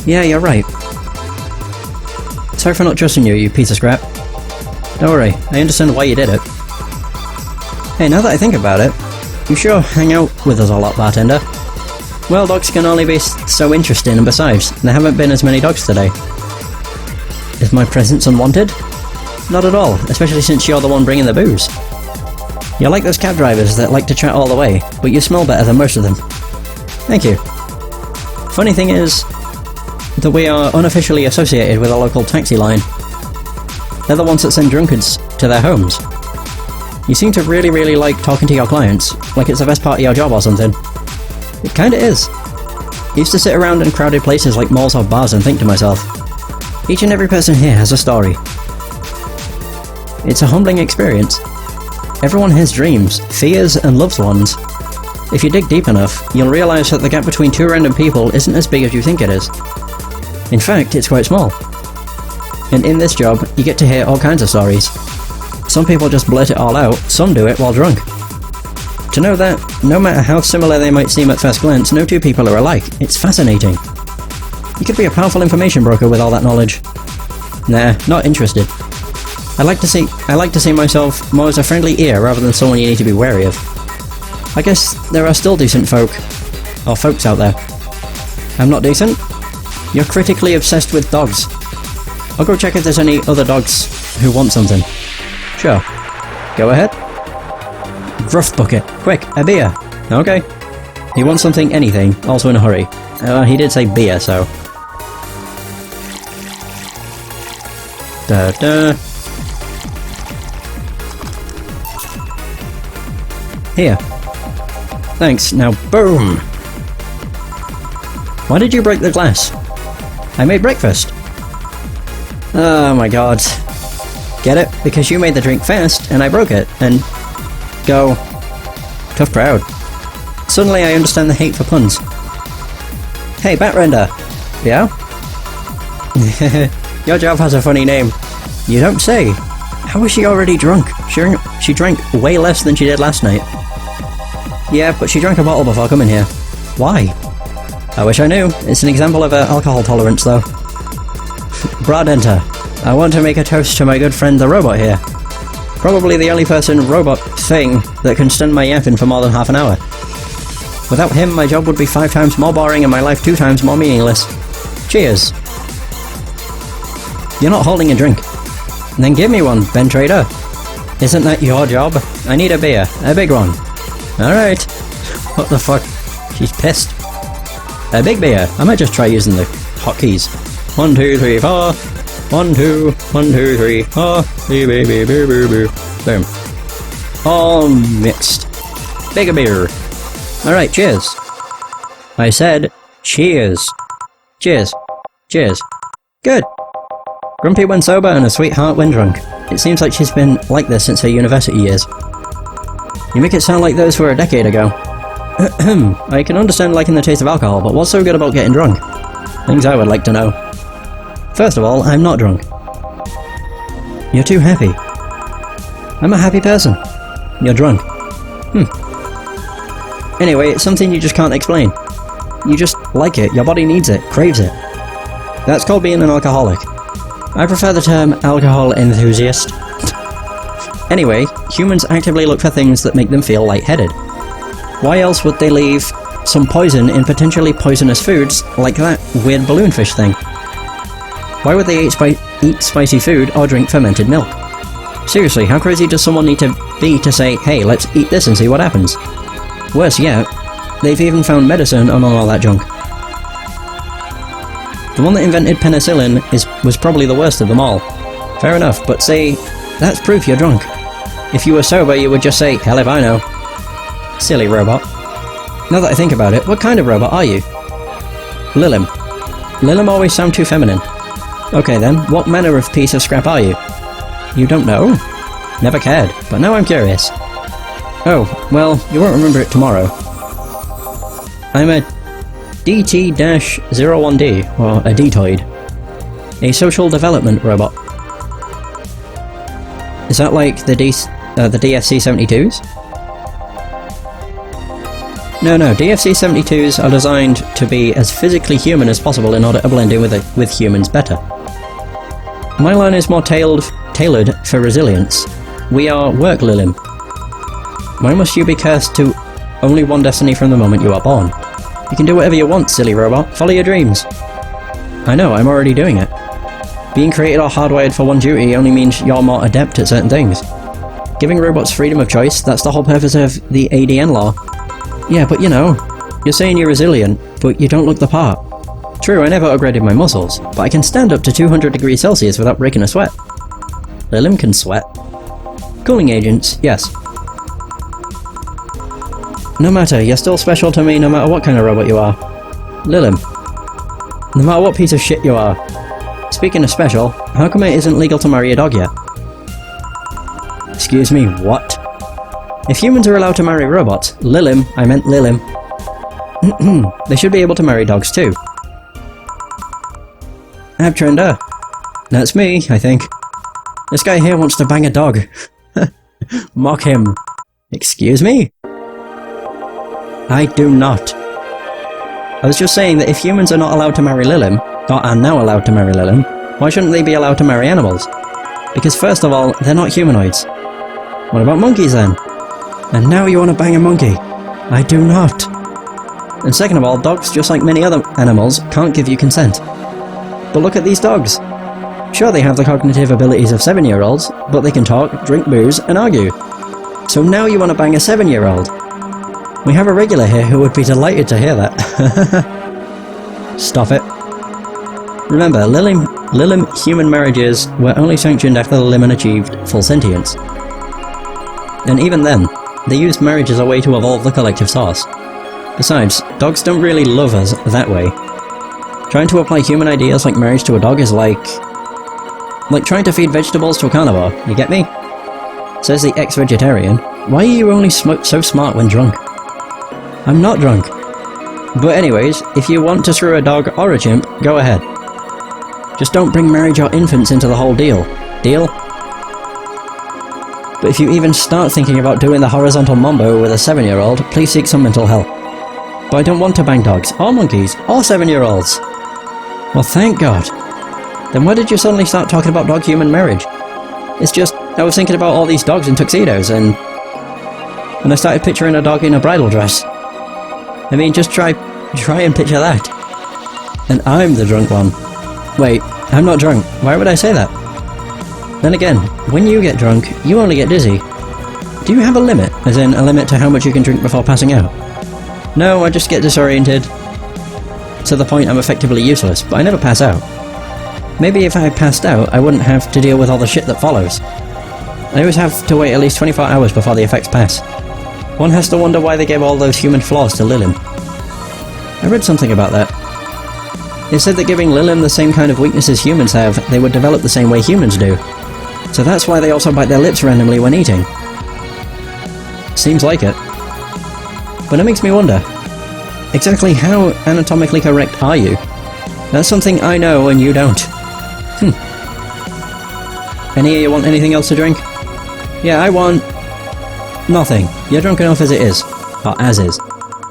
Yeah, you're right. Sorry for not trusting you, you piece of scrap. Don't worry, I understand why you did it. Hey, now that I think about it, you sure hang out with us a lot, bartender. Well, dogs can only be so interesting, and besides, there haven't been as many dogs today. Is my presence unwanted? Not at all, especially since you're the one bringing the booze. You're like those cab drivers that like to chat all the way, but you smell better than most of them. Thank you. Funny thing is that we are unofficially associated with a local taxi line. They're the ones that send drunkards to their homes. You seem to really like talking to your clients, like it's the best part of your job or something. It kinda is. I used to sit around in crowded places like malls or bars and think to myself, each and every person here has a story. It's a humbling experience. Everyone has dreams, fears, and loved ones. If you dig deep enough, you'll realise that the gap between two random people isn't as big as you think it is. In fact, it's quite small. And in this job, you get to hear all kinds of stories. Some people just blurt it all out, some do it while drunk. To know that, no matter how similar they might seem at first glance, no two people are alike, it's fascinating. You could be a powerful information broker with all that knowledge. Nah, not interested. I like to see myself more as a friendly ear rather than someone you need to be wary of. I guess there are still decent folks out there. I'm not decent? You're critically obsessed with dogs. I'll go check if there's any other dogs who want something. Sure. Go ahead. Gruff bucket. Quick, a beer. Okay. He wants something, anything, also in a hurry. He did say beer, so... Da-da. Here. Thanks, now boom! Why did you break the glass? I made breakfast. Oh my god. Get it? Because you made the drink fast, and I broke it, and... Go. Tough crowd. Suddenly I understand the hate for puns. Hey, Batrender! Yeah? Your job has a funny name. You don't say. How is she already drunk? She drank way less than she did last night. Yeah, but she drank a bottle before coming here. Why? I wish I knew. It's an example of alcohol tolerance, though. Bartender, I want to make a toast to my good friend the robot here. Probably the only robot thing that can stand my yapping for more than half an hour. Without him, my job would be 5 times more boring and my life 2 times more meaningless. Cheers. You're not holding a drink. Then give me one, Ben Trader. Isn't that your job? I need a beer. A big one. Alright. What the fuck? She's pissed. A big beer. I might just try using the hotkeys. 1, 2, 3, 4. 1, 2, 1, 2, 3, 4. Boom. All mixed. Bigger beer. Alright, cheers. I said, cheers. Cheers. Cheers. Good. Grumpy when sober and a sweetheart when drunk. It seems like she's been like this since her university years. You make it sound like those were a decade ago. I can understand liking the taste of alcohol, but what's so good about getting drunk? Things I would like to know. First of all, I'm not drunk. You're too happy. I'm a happy person. You're drunk. Anyway, it's something you just can't explain. You just like it, your body needs it, craves it. That's called being an alcoholic. I prefer the term alcohol enthusiast. Anyway, humans actively look for things that make them feel lightheaded. Why else would they leave some poison in potentially poisonous foods like that weird balloonfish thing? Why would they eat spicy food or drink fermented milk? Seriously, how crazy does someone need to be to say, hey, let's eat this and see what happens? Worse yet, they've even found medicine on all that junk. The one that invented penicillin was probably the worst of them all. Fair enough, but say, that's proof you're drunk. If you were sober, you would just say, hell if I know. Silly robot. Now that I think about it, what kind of robot are you? Lilim. Lilim always sound too feminine. Okay then, what manner of piece of scrap are you? You don't know? Never cared, but now I'm curious. Oh, well, you won't remember it tomorrow. I'm a DT-01D, or a Detoid. A social development robot. Is that like the DFC-72s? No, DFC-72s are designed to be as physically human as possible in order to blend in with humans better. My line is more tailored for resilience. We are work Lilim. Why must you be cursed to only one destiny from the moment you are born? You can do whatever you want, silly robot. Follow your dreams. I know, I'm already doing it. Being created or hardwired for one duty only means you're more adept at certain things. Giving robots freedom of choice, that's the whole purpose of the ADN law. Yeah, but you know, you're saying you're resilient, but you don't look the part. True, I never upgraded my muscles, but I can stand up to 200 degrees Celsius without breaking a sweat. Lilim can sweat. Cooling agents, yes. No matter, you're still special to me no matter what kind of robot you are. Lilim. No matter what piece of shit you are. Speaking of special, how come it isn't legal to marry a dog yet? Excuse me, what? If humans are allowed to marry robots, Lilim, I meant Lilim, they should be able to marry dogs too. Abtrender. That's me, I think. This guy here wants to bang a dog. Mock him. Excuse me? I do not. I was just saying that if humans are not allowed to marry Lilim, or are now allowed to marry Lilim, why shouldn't they be allowed to marry animals? Because first of all, they're not humanoids. What about monkeys then? And now you want to bang a monkey? I do not. And second of all, dogs, just like many other animals, can't give you consent. But look at these dogs. Sure, they have the cognitive abilities of 7-year-olds, but they can talk, drink booze, and argue. So now you want to bang a 7-year-old? We have a regular here who would be delighted to hear that. Stop it. Remember, Lilim human marriages were only sanctioned after the Limin achieved full sentience. And even then, they used marriage as a way to evolve the collective source. Besides, dogs don't really love us that way. Trying to apply human ideas like marriage to a dog is like trying to feed vegetables to a carnivore, you get me? Says the ex-vegetarian. Why are you only so smart when drunk? I'm not drunk. But anyways, if you want to screw a dog or a chimp, go ahead. Just don't bring marriage or infants into the whole deal. Deal? But if you even start thinking about doing the horizontal mambo with a 7-year-old, please seek some mental help. But I don't want to bang dogs, or monkeys, or 7-year-olds. Well, thank God. Then why did you suddenly start talking about dog-human marriage? It's just, I was thinking about all these dogs in tuxedos, and I started picturing a dog in a bridal dress. I mean, just try and picture that. And I'm the drunk one. Wait, I'm not drunk. Why would I say that? Then again, when you get drunk, you only get dizzy. Do you have a limit? As in, a limit to how much you can drink before passing out? No, I just get disoriented. To the point I'm effectively useless, but I never pass out. Maybe if I passed out, I wouldn't have to deal with all the shit that follows. I always have to wait at least 24 hours before the effects pass. One has to wonder why they gave all those human flaws to Lilim. I read something about that. It said that giving Lilim the same kind of weaknesses humans have, they would develop the same way humans do. So that's why they also bite their lips randomly when eating. Seems like it. But it makes me wonder, exactly how anatomically correct are you? That's something I know and you don't. Any of you want anything else to drink? Yeah, I want nothing. You're drunk enough as it is. Or as is.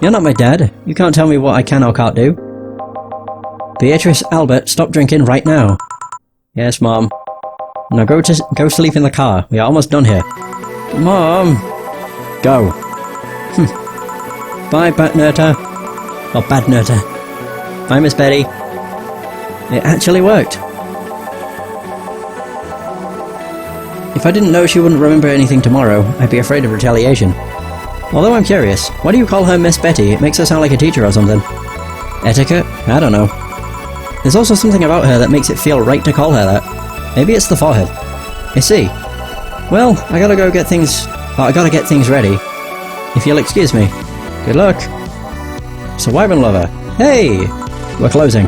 You're not my dad. You can't tell me what I can or can't do. Beatrice, Albert, stop drinking right now. Yes, Mom. Now go sleep in the car. We are almost done here. Mom! Go. Bye, Batnerter. Or Badnerter. Bye, Miss Betty. It actually worked. If I didn't know she wouldn't remember anything tomorrow, I'd be afraid of retaliation. Although I'm curious, why do you call her Miss Betty? It makes her sound like a teacher or something. Etiquette? I don't know. There's also something about her that makes it feel right to call her that. Maybe it's the forehead. I see. Well, I gotta get things ready. If you'll excuse me. Good luck. Surviving lover. Hey! We're closing.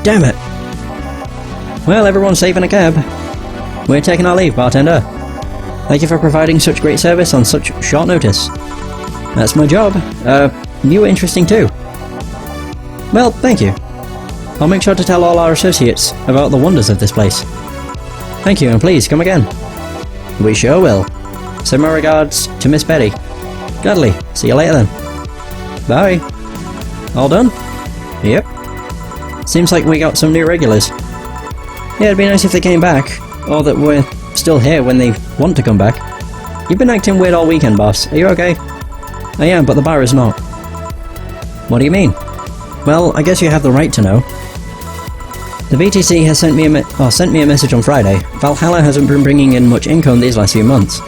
Damn it! Well, everyone's safe in a cab. We're taking our leave, bartender. Thank you for providing such great service on such short notice. That's my job. You were interesting too. Well, thank you. I'll make sure to tell all our associates about the wonders of this place. Thank you, and please come again. We sure will. Send my regards to Miss Betty. Gladly. See you later then. Bye. All done? Yep. Seems like we got some new regulars. Yeah, it'd be nice if they came back, or that we're still here when they want to come back. You've been acting weird all weekend, boss. Are you okay? I am, but the bar is not. What do you mean? Well, I guess you have the right to know. The VTC has sent me a message on Friday. Valhalla hasn't been bringing in much income these last few months.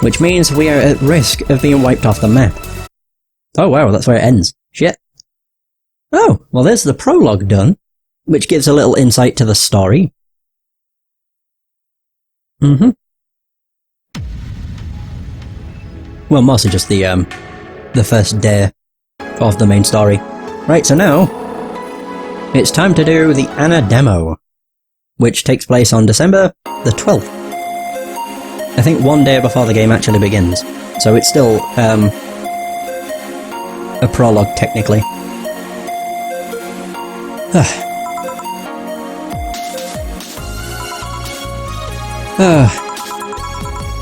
Which means we are at risk of being wiped off the map. Oh wow, that's where it ends. Shit. Oh, well there's the prologue done, which gives a little insight to the story. Mm-hmm. Well, mostly just the first day of the main story. Right, so now, it's time to do the Anna demo, which takes place on December the 12th. I think one day before the game actually begins, so it's still, a prologue, technically.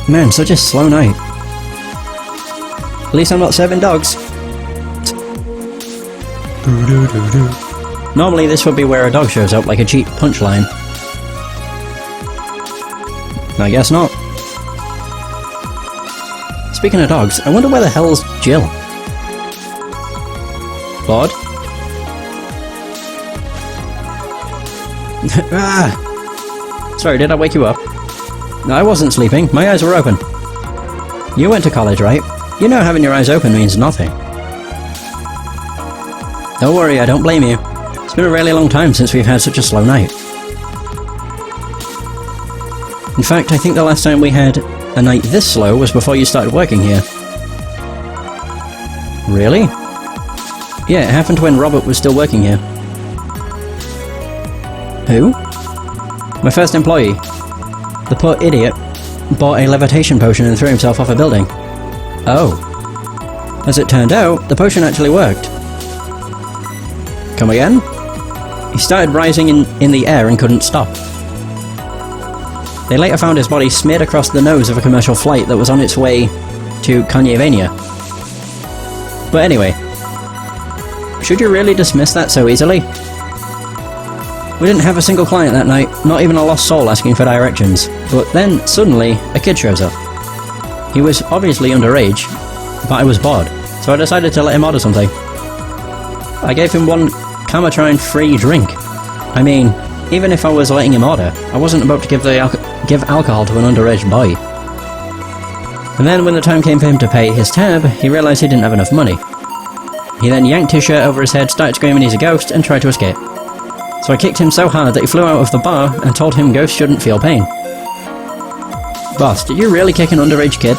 Man, such a slow night. At least I'm not serving dogs. Normally this would be where a dog shows up like a cheap punchline. I guess not. Speaking of dogs, I wonder where the hell's Jill? Bored? Sorry, did I wake you up? No, I wasn't sleeping. My eyes were open. You went to college, right? You know having your eyes open means nothing. Don't worry, I don't blame you. It's been a really long time since we've had such a slow night. In fact, I think the last time we had a night this slow was before you started working here. Really? Yeah, it happened when Robert was still working here. Who? My first employee. The poor idiot bought a levitation potion and threw himself off a building. Oh. As it turned out, the potion actually worked. Come again? He started rising in the air and couldn't stop. They later found his body smeared across the nose of a commercial flight that was on its way to Kanyevania. But anyway, should you really dismiss that so easily? We didn't have a single client that night, not even a lost soul asking for directions. But then, suddenly, a kid shows up. He was obviously underage, but I was bored, so I decided to let him order something. I gave him one Camotrine-free drink. I mean, even if I was letting him order, I wasn't about to give alcohol to an underage boy. And then when the time came for him to pay his tab, he realised he didn't have enough money. He then yanked his shirt over his head, started screaming he's a ghost, and tried to escape. So I kicked him so hard that he flew out of the bar and told him ghosts shouldn't feel pain. Boss, did you really kick an underage kid?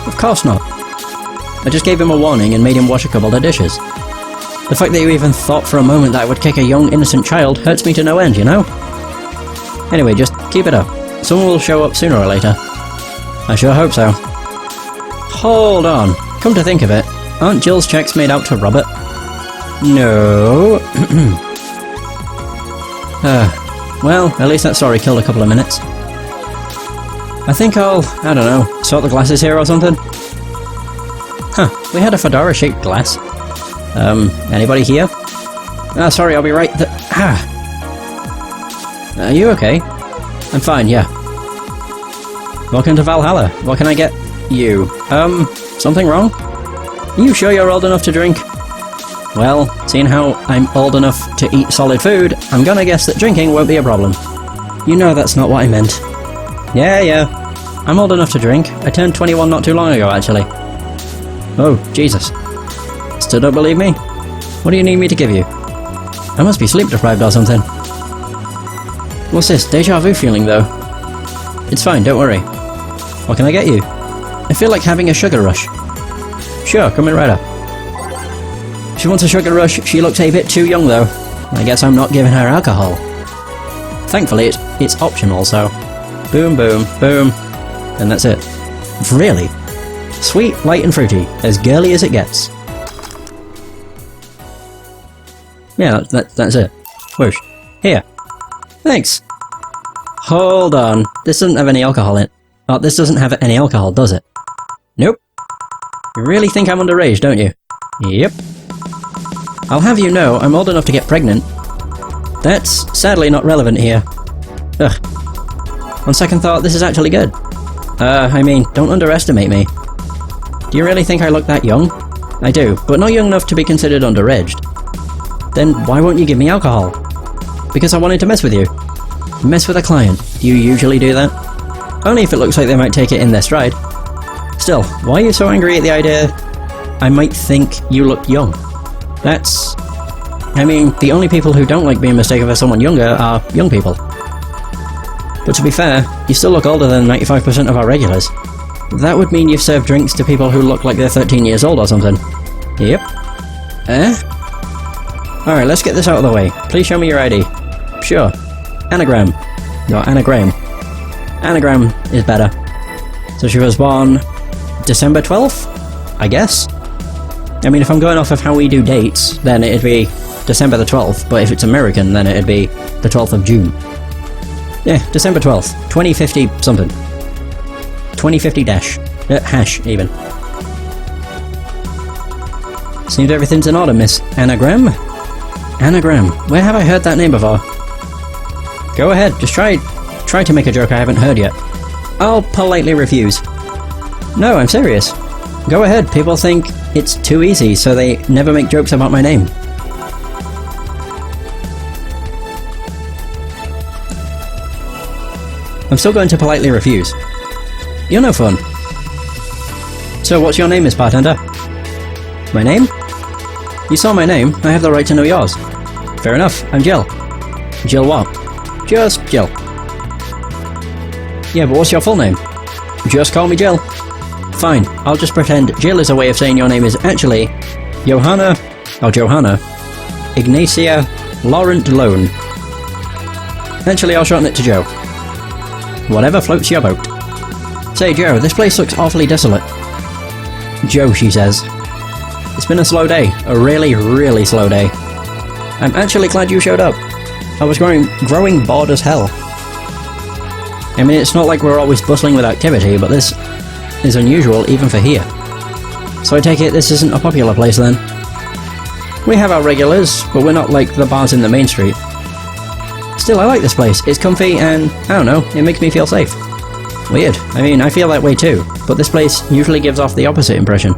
Of course not. I just gave him a warning and made him wash a couple of dishes. The fact that you even thought for a moment that I would kick a young, innocent child hurts me to no end, you know? Anyway, just keep it up. Someone will show up sooner or later. I sure hope so. Hold on. Come to think of it, aren't Jill's checks made out to Robert? No. Well, at least that story killed a couple of minutes. I think I don't know, sort the glasses here or something? Huh, we had a fedora-shaped glass. Anybody here? Ah, sorry, I'll be right Are you okay? I'm fine, yeah. Welcome to Valhalla. What can I get you? Something wrong? Are you sure you're old enough to drink? Well, seeing how I'm old enough to eat solid food, I'm gonna guess that drinking won't be a problem. You know that's not what I meant. Yeah. I'm old enough to drink. I turned 21 not too long ago, actually. Oh, Jesus. Still don't believe me? What do you need me to give you? I must be sleep deprived or something. What's this deja vu feeling, though? It's fine, don't worry. What can I get you? I feel like having a sugar rush. Sure, coming right up. She wants a sugar rush. She looks a bit too young, though. I guess I'm not giving her alcohol. Thankfully, it's optional, so... Boom, boom, boom. And that's it. Really? Sweet, light and fruity. As girly as it gets. Yeah, that's it. Whoosh. Here. Thanks. Hold on. This doesn't have any alcohol in it. Oh, this doesn't have any alcohol, does it? Nope. You really think I'm underage, don't you? Yep. I'll have you know, I'm old enough to get pregnant. That's sadly not relevant here. Ugh. On second thought, this is actually good. I mean, don't underestimate me. Do you really think I look that young? I do, but not young enough to be considered underaged. Then why won't you give me alcohol? Because I wanted to mess with you. Mess with a client. Do you usually do that? Only if it looks like they might take it in their stride. Still, why are you so angry at the idea I might think you look young? That's... I mean, the only people who don't like being mistaken for someone younger are young people. But to be fair, you still look older than 95% of our regulars. That would mean you've served drinks to people who look like they're 13 years old or something. Yep. Alright, let's get this out of the way. Please show me your ID. Sure. Anagram. No, anagram. Anagram is better. So she was born December 12th? I guess? I mean, if I'm going off of how we do dates, then it'd be December the 12th, but if it's American, then it'd be the 12th of June. Yeah, December 12th. 2050 something. 2050 dash. Hash, even. Seems everything's in order, Miss Anagram. Anagram. Where have I heard that name before? Go ahead, just try to make a joke I haven't heard yet. I'll politely refuse. No, I'm serious. Go ahead, people think it's too easy, so they never make jokes about my name. I'm still going to politely refuse. You're no fun. So what's your name, Miss Bartender? My name? You saw my name, I have the right to know yours. Fair enough, I'm Jill. Jill what? Just Jill. Yeah, but what's your full name? Just call me Jill. Fine, I'll just pretend Jill is a way of saying your name is actually Johanna Ignacia Laurent Lone. Actually, I'll shorten it to Joe. Whatever floats your boat. Say, Joe, this place looks awfully desolate. Joe, she says. It's been a slow day. A really, really slow day. I'm actually glad you showed up. I was growing bored as hell. I mean, it's not like we're always bustling with activity, but this is unusual even for here. So I take it this isn't a popular place then? We have our regulars, but we're not like the bars in the main street. Still, I like this place. It's comfy and, I don't know, it makes me feel safe. Weird. I mean, I feel that way too, but this place usually gives off the opposite impression.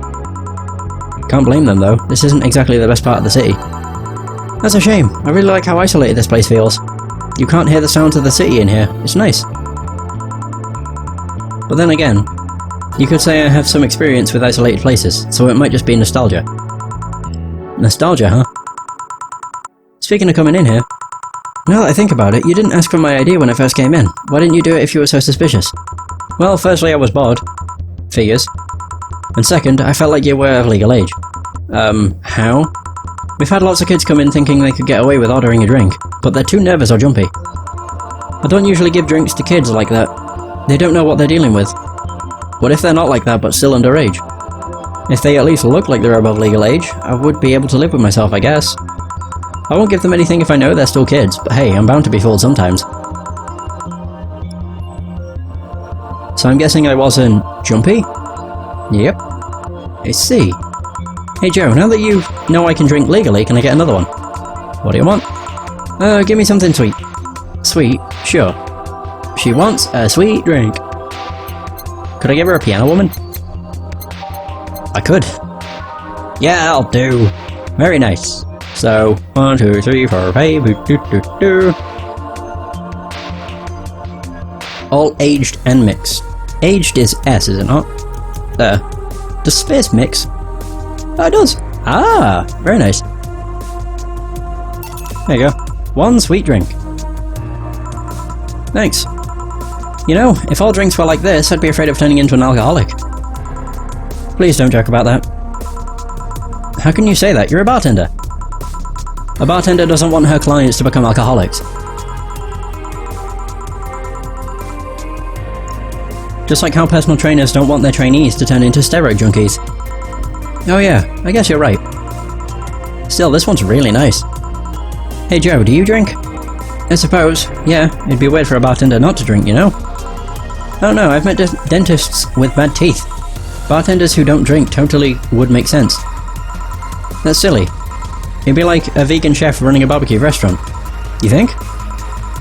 Can't blame them though, this isn't exactly the best part of the city. That's a shame. I really like how isolated this place feels. You can't hear the sounds of the city in here. It's nice. But then again, you could say I have some experience with isolated places, so it might just be nostalgia. Nostalgia, huh? Speaking of coming in here, now that I think about it, you didn't ask for my ID when I first came in. Why didn't you do it if you were so suspicious? Well, firstly, I was bored. Figures. And second, I felt like you were of legal age. How? We've had lots of kids come in thinking they could get away with ordering a drink, but they're too nervous or jumpy. I don't usually give drinks to kids like that. They don't know what they're dealing with. What if they're not like that but still underage? If they at least look like they're above legal age, I would be able to live with myself, I guess. I won't give them anything if I know they're still kids, but hey, I'm bound to be fooled sometimes. So I'm guessing I wasn't jumpy? Yep. I see. Hey Joe, now that you know I can drink legally, can I get another one? What do you want? Give me something sweet. Sweet? Sure. She wants a sweet drink. Could I give her a piano woman? I could. Yeah, I'll do. Very nice. So, 1, 2, 3, 4, 5, do. All aged and mixed. Aged is S, is it not? Does space mix? Oh, it does. Ah, very nice. There you go. 1 sweet drink. Thanks. You know, if all drinks were like this, I'd be afraid of turning into an alcoholic. Please don't joke about that. How can you say that? You're a bartender. A bartender doesn't want her clients to become alcoholics. Just like how personal trainers don't want their trainees to turn into steroid junkies. Oh yeah, I guess you're right. Still, this one's really nice. Hey Joe, do you drink? I suppose, yeah, it'd be weird for a bartender not to drink, you know? Oh no, I've met dentists with bad teeth. Bartenders who don't drink totally would make sense. That's silly. It'd be like a vegan chef running a barbecue restaurant. You think?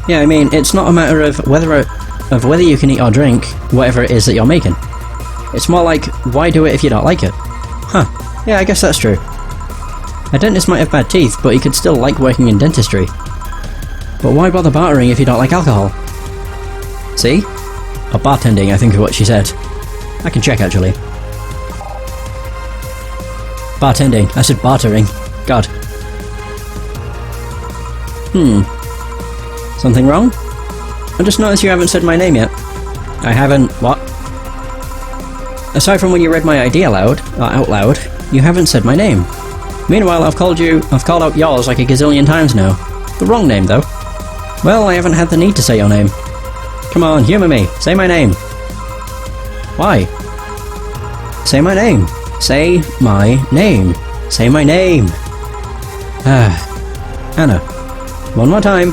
Yeah, I mean, it's not a matter of whether you can eat or drink whatever it is that you're making. It's more like, why do it if you don't like it? Huh. Yeah, I guess that's true. A dentist might have bad teeth, but he could still like working in dentistry. But why bother bartering if you don't like alcohol? See? Or bartending, I think is what she said. I can check, actually. Bartending. I said bartering. God. Something wrong? I just noticed you haven't said my name yet. I haven't... what? Aside from when you read my ID out loud, you haven't said my name. Meanwhile, I've called out yours like a gazillion times now. The wrong name, though. Well, I haven't had the need to say your name. Come on, humour me. Say my name. Why? Say my name. Say my name. Say my name. Anna. One more time.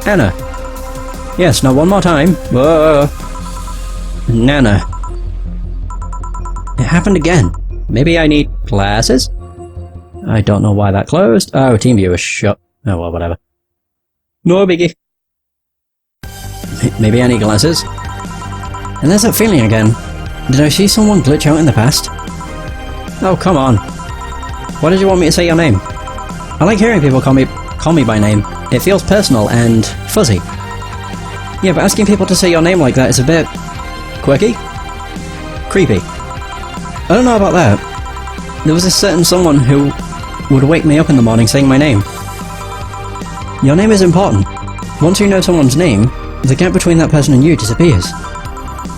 Anna. Yes, now one more time. Whoa. Nana. It happened again. Maybe I need glasses? I don't know why that closed. Oh, TeamViewer is shut. Oh well, whatever. No biggie. Maybe I need glasses. And there's that feeling again. Did I see someone glitch out in the past? Oh, come on. Why did you want me to say your name? I like hearing people call me by name. It feels personal and fuzzy. Yeah, but asking people to say your name like that is a bit... quirky? Creepy. I don't know about that. There was a certain someone who would wake me up in the morning saying my name. Your name is important. Once you know someone's name, the gap between that person and you disappears.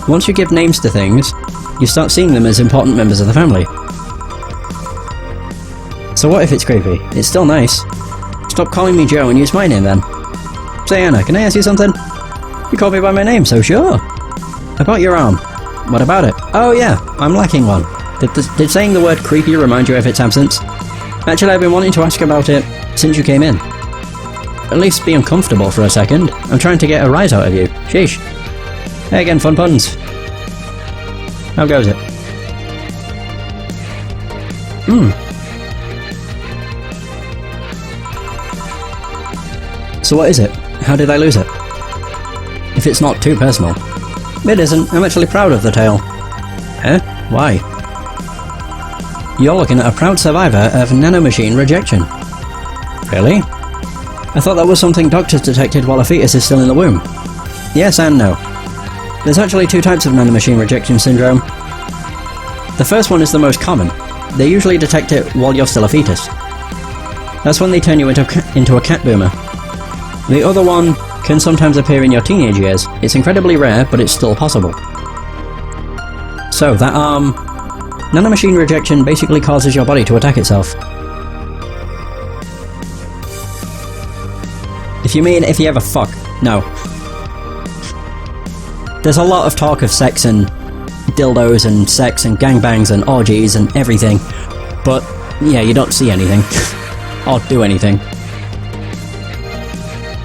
Once you give names to things, you start seeing them as important members of the family. So what if it's creepy? It's still nice. Stop calling me Joe and use my name then. Say Anna, can I ask you something? You called me by my name, so sure. About your arm. What about it? Oh yeah, I'm lacking one. Did saying the word creepy remind you of its absence? Actually, I've been wanting to ask about it since you came in. At least be uncomfortable for a second. I'm trying to get a rise out of you. Sheesh. Hey again, fun puns. How goes it? So what is it? How did I lose it? If it's not too personal. It isn't. I'm actually proud of the tale. Huh? Why? You're looking at a proud survivor of nanomachine rejection. Really? I thought that was something doctors detected while a fetus is still in the womb. Yes and no. There's actually two types of nanomachine rejection syndrome. The first one is the most common. They usually detect it while you're still a fetus. That's when they turn you into a cat boomer. The other one can sometimes appear in your teenage years. It's incredibly rare, but it's still possible. So, that nanomachine rejection basically causes your body to attack itself. If you mean if you ever fuck, no. There's a lot of talk of sex and dildos and sex and gangbangs and orgies and everything, but yeah, you don't see anything. Or do anything.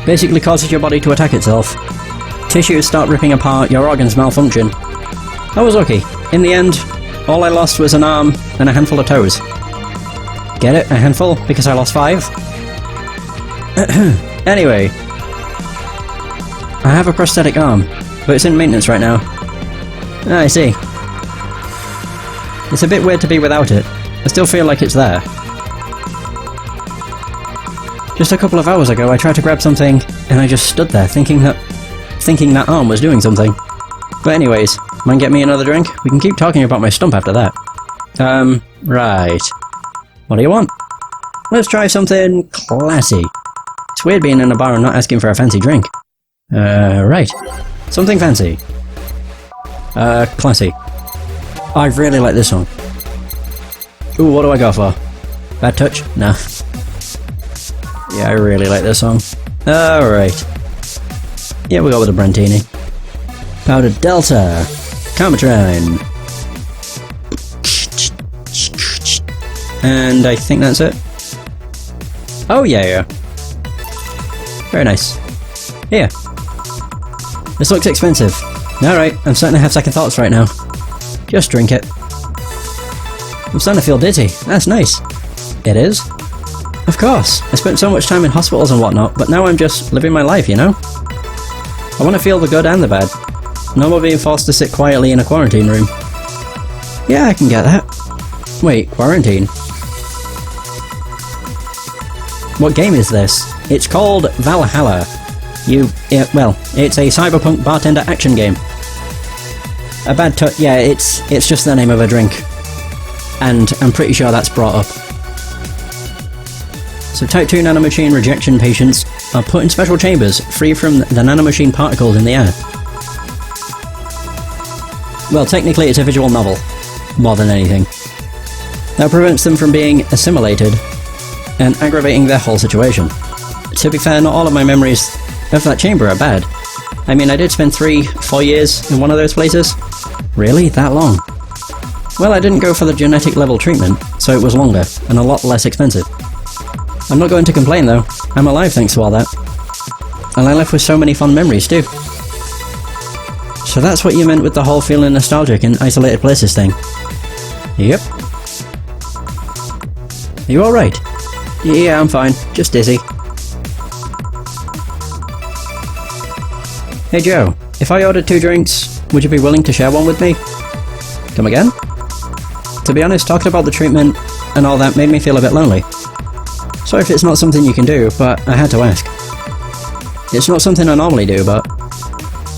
Basically causes your body to attack itself. Tissues start ripping apart, your organs malfunction. I was lucky. In the end, all I lost was an arm and a handful of toes. Get it? A handful? Because I lost 5? Anyway. I have a prosthetic arm, but it's in maintenance right now. Ah, I see. It's a bit weird to be without it. I still feel like it's there. Just a couple of hours ago I tried to grab something, and I just stood there thinking that arm was doing something. But anyways, mind get me another drink? We can keep talking about my stump after that. Right. What do you want? Let's try something classy. It's weird being in a bar and not asking for a fancy drink. Right. Something fancy. Classy. I really like this song. Ooh, what do I go for? Bad touch? Nah. Yeah, I really like this song. Alright. Yeah, we'll go with a Brantini. Powdered Delta. Carmatrine. And I think that's it. Oh yeah. Very nice. Here. This looks expensive. Alright, I'm starting to have second thoughts right now. Just drink it. I'm starting to feel dizzy. That's nice. It is? Of course. I spent so much time in hospitals and whatnot, but now I'm just living my life, you know? I want to feel the good and the bad. No more being forced to sit quietly in a quarantine room. Yeah, I can get that. Wait, quarantine? What game is this? It's called Valhalla. It's a Cyberpunk Bartender Action game. A bad yeah, it's just the name of a drink. And I'm pretty sure that's brought up. So Type 2 nanomachine rejection patients are put in special chambers, free from the nanomachine particles in the air. Well, technically it's a visual novel, more than anything. That prevents them from being assimilated and aggravating their whole situation. To be fair, not all of my memories of that chamber are bad. I mean, I did spend 3-4 years in one of those places. Really? That long? Well, I didn't go for the genetic level treatment, so it was longer, and a lot less expensive. I'm not going to complain though. I'm alive thanks to all that. And I left with so many fond memories too. So that's what you meant with the whole feeling nostalgic in isolated places thing? Yep. Are you alright? Yeah, I'm fine. Just dizzy. Hey Joe, if I ordered 2 drinks, would you be willing to share one with me? Come again? To be honest, talking about the treatment and all that made me feel a bit lonely. Sorry if it's not something you can do, but I had to ask. It's not something I normally do, but...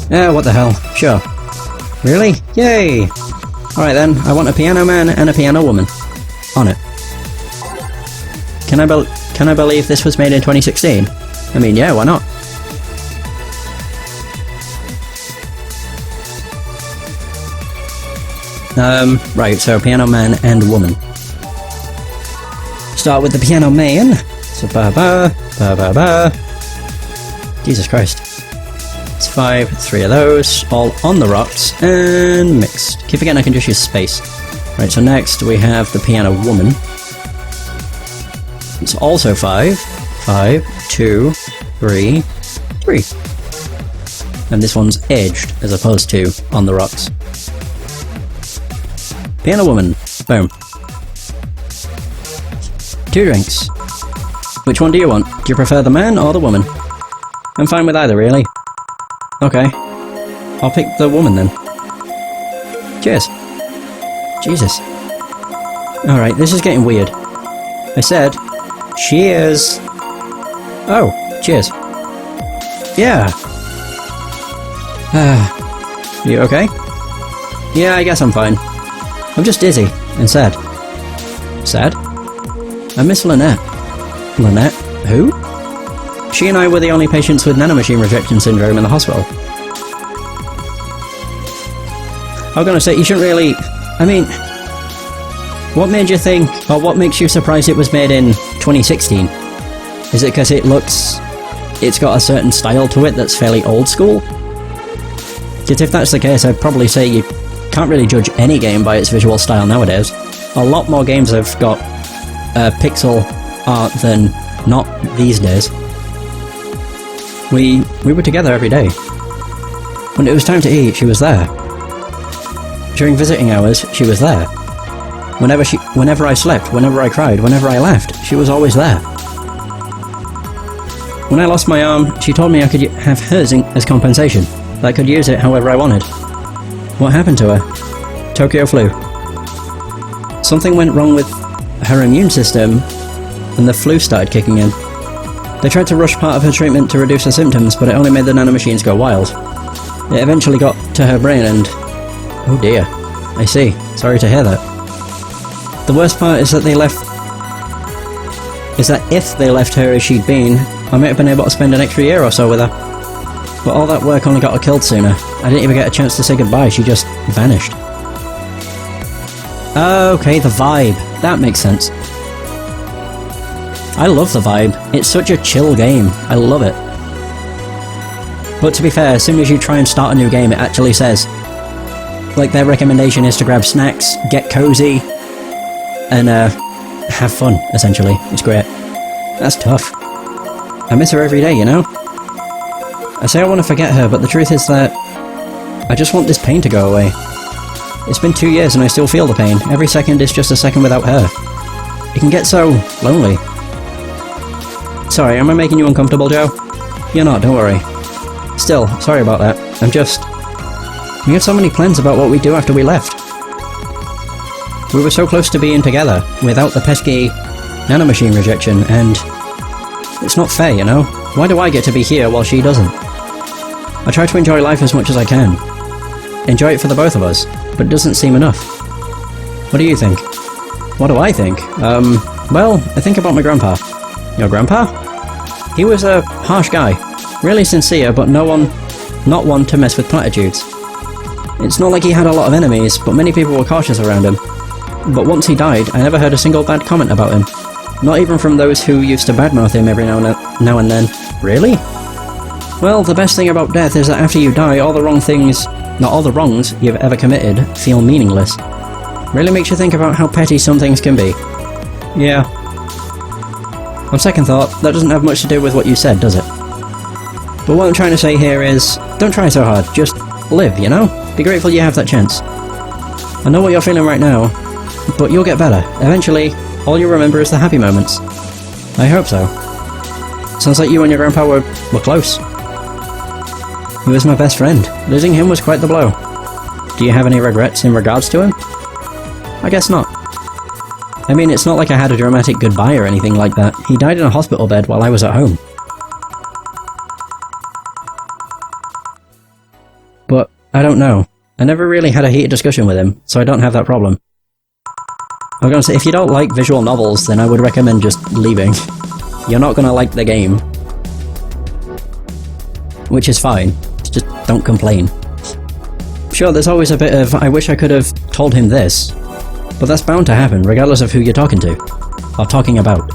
what the hell, sure. Really? Yay! Alright then, I want a piano man and a piano woman. On it. Can I believe this was made in 2016? I mean, yeah, why not? Right, so piano man and woman. Start with the piano man. So ba-ba, ba-ba-ba. Jesus Christ. It's 3 of those, all on the rocks, and mixed. Keep forgetting I can just use space. Right, so next we have the piano woman. It's also 5, 2, 3, 3. And this one's edged, as opposed to on the rocks. Piano woman. Boom. 2 drinks. Which one do you want? Do you prefer the man or the woman? I'm fine with either, really. Okay. I'll pick the woman then. Cheers. Jesus. Alright, this is getting weird. I said, cheers. Oh, cheers. Yeah. You okay? Yeah, I guess I'm fine. I'm just dizzy and sad. Sad? I miss Lynette. Lynette? Who? She and I were the only patients with nanomachine rejection syndrome in the hospital. I was gonna say, you shouldn't really... I mean... What made you think, or what makes you surprised it was made in 2016? Is it because it looks... It's got a certain style to it that's fairly old school? Because if that's the case, I'd probably say you can't really judge any game by its visual style nowadays. A lot more games have got pixel art than not these days. We were together every day. When it was time to eat, she was there. During visiting hours, she was there. Whenever I slept, whenever I cried, whenever I laughed, she was always there. When I lost my arm, she told me I could have hers as compensation, that I could use it however I wanted. What happened to her? Tokyo flu. Something went wrong with her immune system, and the flu started kicking in. They tried to rush part of her treatment to reduce her symptoms, but it only made the nanomachines go wild. It eventually got to her brain and... Oh dear. I see. Sorry to hear that. The worst part is that if they left her as she'd been, I might have been able to spend an extra year or so with her. But all that work only got her killed sooner. I didn't even get a chance to say goodbye, she just vanished. Okay, the vibe. That makes sense. I love the vibe. It's such a chill game. I love it. But to be fair, as soon as you try and start a new game, it actually says, like, their recommendation is to grab snacks, get cozy, and have fun, essentially. It's great. That's tough. I miss her every day, you know? I say I want to forget her, but the truth is that I just want this pain to go away. It's been 2 years and I still feel the pain. Every second is just a second without her. It can get so lonely. Sorry, am I making you uncomfortable, Joe? You're not, don't worry. Still, sorry about that. We had so many plans about what we'd do after we left. We were so close to being together, without the pesky nanomachine rejection, and... it's not fair, you know? Why do I get to be here while she doesn't? I try to enjoy life as much as I can. Enjoy it for the both of us, but it doesn't seem enough. What do you think? What do I think? Well, I think about my grandpa. Your grandpa? He was a harsh guy. Really sincere, but not one to mess with platitudes. It's not like he had a lot of enemies, but many people were cautious around him. But once he died, I never heard a single bad comment about him. Not even from those who used to badmouth him every now and then. Really? Well, the best thing about death is that after you die, all the wrongs you've ever committed feel meaningless. Really makes you think about how petty some things can be. Yeah. On second thought, that doesn't have much to do with what you said, does it? But what I'm trying to say here is, don't try so hard, just live, you know? Be grateful you have that chance. I know what you're feeling right now, but you'll get better. Eventually, all you remember is the happy moments. I hope so. Sounds like you and your grandpa were close. He was my best friend. Losing him was quite the blow. Do you have any regrets in regards to him? I guess not. I mean, it's not like I had a dramatic goodbye or anything like that. He died in a hospital bed while I was at home. But, I don't know. I never really had a heated discussion with him, so I don't have that problem. I was gonna say, if you don't like visual novels, then I would recommend just leaving. You're not gonna like the game. Which is fine. Just don't complain. Sure, there's always a bit of, I wish I could have told him this. But that's bound to happen, regardless of who you're talking to. Or talking about.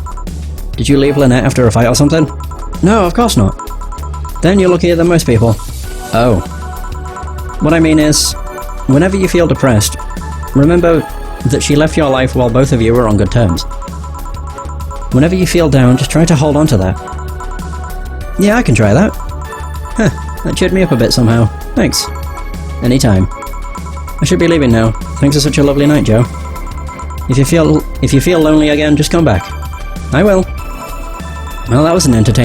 Did you leave Lynette after a fight or something? No, of course not. Then you're luckier than most people. Oh. What I mean is, whenever you feel depressed, remember that she left your life while both of you were on good terms. Whenever you feel down, just try to hold on to that. Yeah, I can try that. Huh, that cheered me up a bit somehow. Thanks. Anytime. I should be leaving now. Thanks for such a lovely night, Joe. If you feel lonely again, just come back. I will. Well, that was an entertaining